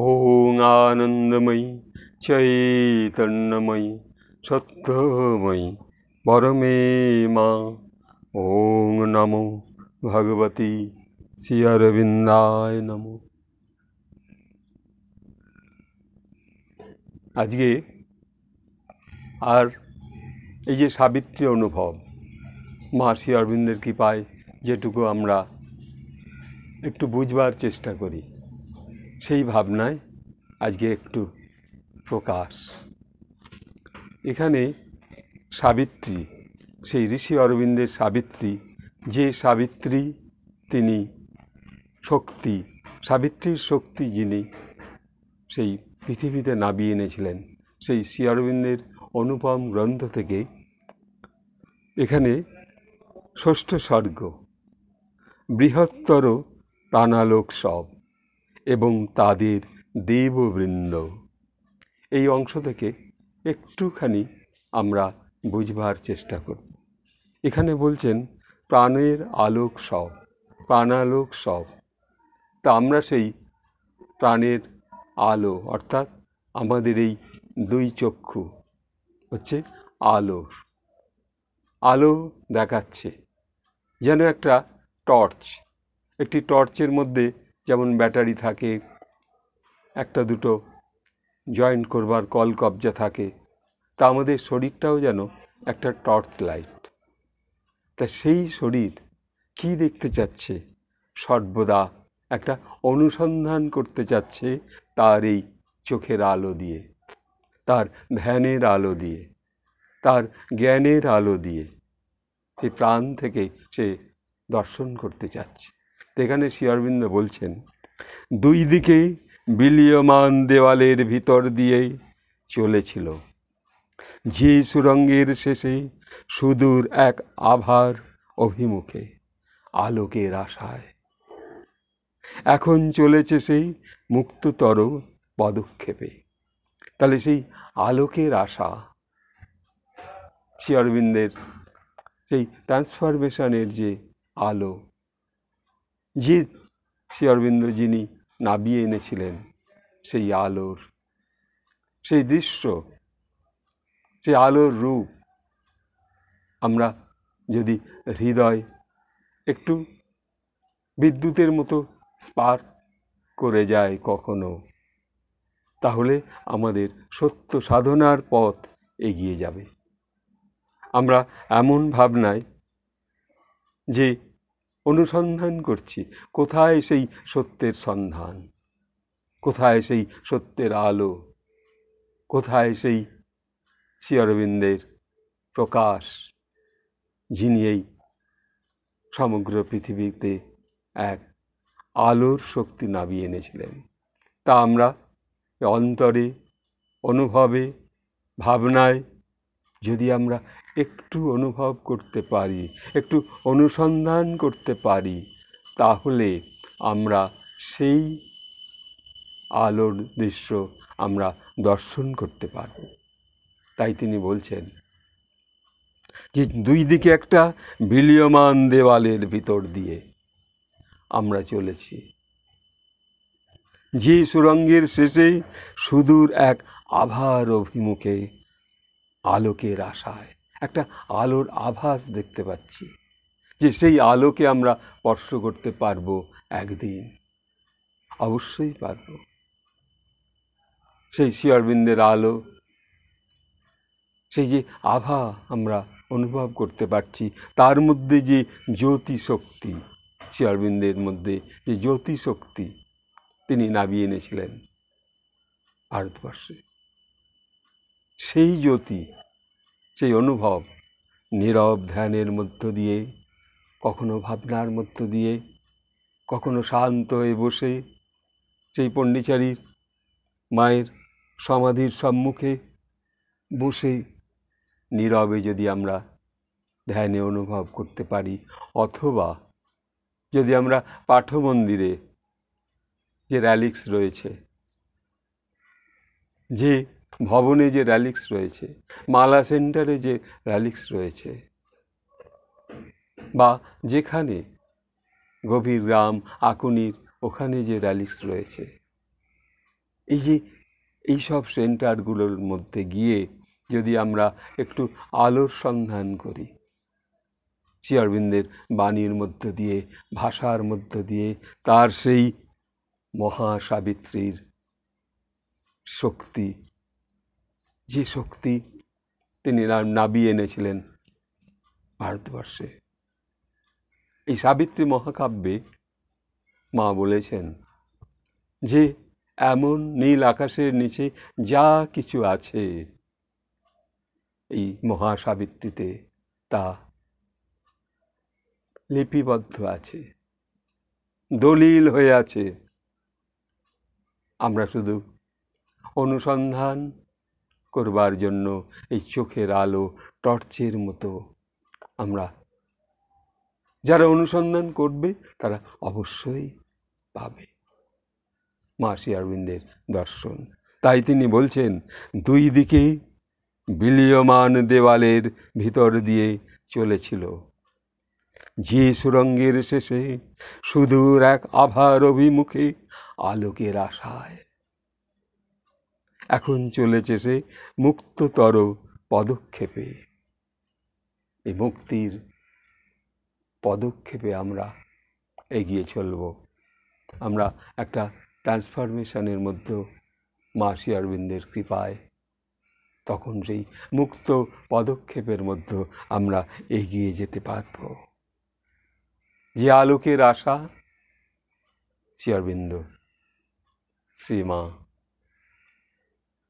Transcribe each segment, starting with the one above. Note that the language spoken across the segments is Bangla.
ওং আনন্দময়ী চৈতন্যময়ী সত্যময়ী পরমে মা। ওং নমো ভগবতী শ্রী অরবিন্দায় নমো। আজকে আর এই যে সাবিত্রী অনুভব, মা শ্রী অরবিন্দের কৃপায় যেটুকু আমরা একটু বুঝবার চেষ্টা করি, সেই ভাবনায় আজকে একটু প্রকাশ। এখানে সাবিত্রী, সেই ঋষি অরবিন্দের সাবিত্রী, যে সাবিত্রী তিনি শক্তি, সাবিত্রীর শক্তি যিনি সেই পৃথিবীতে নামিয়ে এনেছিলেন, সেই শ্রী অরবিন্দের অনুপম গ্রন্থ থেকে এখানে ষষ্ঠ সর্গ বৃহত্তর প্রাণালোক সব এবং তাদের দেববৃন্দ, এই অংশ থেকে একটুখানি আমরা বুঝবার চেষ্টা করব। এখানে বলছেন প্রাণের আলোক সব, প্রাণালোক সব। তা আমরা সেই প্রাণের আলো, অর্থাৎ আমাদের এই দুই চক্ষু হচ্ছে আলোর আলো দেখাচ্ছে, যেন একটা টর্চ। একটি টর্চের মধ্যে যেমন ব্যাটারি থাকে, একটা দুটো জয়েন্ট করবার কল কবজা থাকে, তা আমাদের শরীরটাও যেন একটা টর্চ লাইট। তা সেই শরীর কি দেখতে চাচ্ছে? সর্বদা একটা অনুসন্ধান করতে চাচ্ছে তার এই চোখের আলো দিয়ে, তার ধ্যানের আলো দিয়ে, তার জ্ঞানের আলো দিয়ে সেই প্রাণ থেকে সে দর্শন করতে চাচ্ছে। তো এখানে শ্রী অরবিন্দ বলছেন, দুই দিকে বিলীয়মান দেওয়ালের ভিতর দিয়ে চলেছিল যে সুরঙ্গের শেষে সুদূর এক আভার অভিমুখে আলোকের আশায়। এখন চলেছে সেই মুক্ততর পদক্ষেপে। তাহলে সেই আলোকের আশা, শ্রী অরবিন্দের সেই ট্রান্সফরমেশনের যে আলো, যে শ্রী অরবিন্দ যিনি নামিয়ে এনেছিলেন, সেই আলোর সেই দৃশ্য, সেই আলোর রূপ আমরা যদি হৃদয় একটু বিদ্যুতের মতো স্পার্ক করে যায় কখনো, তাহলে আমাদের সত্য সাধনার পথ এগিয়ে যাবে। আমরা এমন ভাবনায় যে অনুসন্ধান করছি, কোথায় সেই সত্যের সন্ধান, কোথায় সেই সত্যের আলো, কোথায় সেই শ্রী অরবিন্দের প্রকাশ, যিনি এই সমগ্র পৃথিবীতে এক আলোর শক্তি নামিয়ে এনেছিলেন। তা আমরা অন্তরে, অনুভবে, ভাবনায় যদি আমরা একটু অনুভব করতে পারি, একটু অনুসন্ধান করতে পারি, তাহলে আমরা সেই আলোর দৃশ্য আমরা দর্শন করতে পারব। তাই তিনি বলছেন যে দুই দিকে একটা বিলীয়মান দেওয়ালের ভিতর দিয়ে আমরা চলেছি, যে সুরঙ্গের শেষে সুদূর এক আভার অভিমুখে আলোকের আশায় একটা আলোর আভাস দেখতে পাচ্ছি, যে সেই আলোকে আমরা স্পর্শ করতে পারবো একদিন, অবশ্যই পারবো। সেই শ্রী অরবিন্দের আলো, সেই যে আভা আমরা অনুভব করতে পারছি, তার মধ্যে যে জ্যোতি শক্তি, শ্রী অরবিন্দের মধ্যে যে জ্যোতি শক্তি তিনি নামিয়ে এনেছিলেন ভারতবর্ষে, সেই জ্যোতি, সেই অনুভব নীরব ধ্যানের মধ্য দিয়ে, কখনো ভাবনার মধ্য দিয়ে, কখনো শান্ত হয়ে বসে সেই পণ্ডিচারীর মায়ের সমাধির সম্মুখে বসে নীরবে যদি আমরা ধ্যানে অনুভব করতে পারি, অথবা যদি আমরা পাঠমন্দিরে যে র্যালিক্স রয়েছে, যে ভবনে যে র্যালিক্স রয়েছে, মালা সেন্টারে যে র্যালিক্স রয়েছে, বা যেখানে গভীর গ্রাম আকুনির ওখানে যে র্যালিক্স রয়েছে, এই যে এইসব সেন্টারগুলোর মধ্যে গিয়ে যদি আমরা একটু আলোর সন্ধান করি, শ্রী অরবিন্দের বাণীর মধ্য দিয়ে, ভাষার মধ্য দিয়ে তার সেই মহাসাবিত্রীর শক্তি, যে শক্তি তিনি নাবিয়ে এনেছিলেন ভারতবর্ষে। এই সাবিত্রী মহাকাব্যে মা বলেছেন যে এমন নীল আকাশের নিচে যা কিছু আছে এই মহাসাবিত্রীতে তা লিপিবদ্ধ আছে, দলিল হয়ে আছে। আমরা শুধু অনুসন্ধান করবার জন্য এই চোখের আলো টর্চের মতো আমরা, যারা অনুসন্ধান করবে তারা অবশ্যই পাবে মা শ্রী অরবিন্দের দর্শন। তাই তিনি বলছেন, দুই দিকে বিলীয়মান দেওয়ালের ভিতর দিয়ে চলেছিল যে সুরঙ্গের শেষে সুদূর এক আভার অভিমুখে আলোকের আশায়। এখন চলেছে সে মুক্ততর পদক্ষেপে। এই মুক্তির পদক্ষেপে আমরা এগিয়ে চলব। আমরা একটা ট্রান্সফরমেশনের মধ্যে মা শ্রী অরবিন্দের কৃপায় তখন সেই মুক্ত পদক্ষেপের মধ্যে আমরা এগিয়ে যেতে পারব। যে আলোকের আশা শ্রী অরবিন্দ, শ্রীমা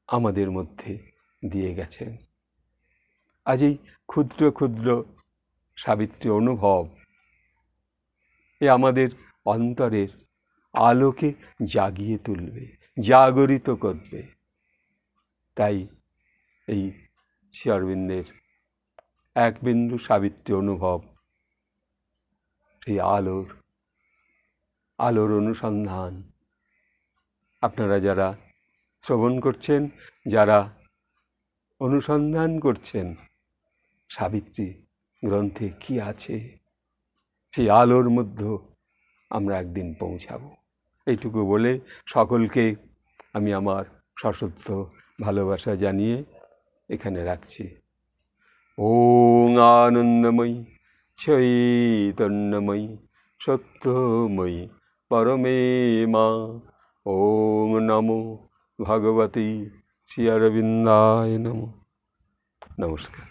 আমাদের মধ্যে দিয়ে গেছেন। আজ এই ক্ষুদ্র ক্ষুদ্র সাবিত্রী অনুভব এ আমাদের অন্তরের আলোকে জাগিয়ে তুলবে, জাগরিত করবে। তাই এই শ্রী অরবিন্দের এক বিন্দু সাবিত্রী অনুভব, সেই আলোর অনুসন্ধান আপনারা যারা শ্রবণ করছেন, যারা অনুসন্ধান করছেন সাবিত্রী গ্রন্থে কি আছে, সেই আলোর মধ্যে আমরা একদিন পৌঁছাবো। এইটুকু বলে সকলকে আমি আমার সশ্রদ্ধ ভালোবাসা জানিয়ে এখানে রাখছি। ওং আনন্দময়ী চৈতন্যময়ী সত্যময়ী পরমে মা। ওং নমো ভগবতী শ্রী অরবিন্দায় নমঃ। নমস্কার।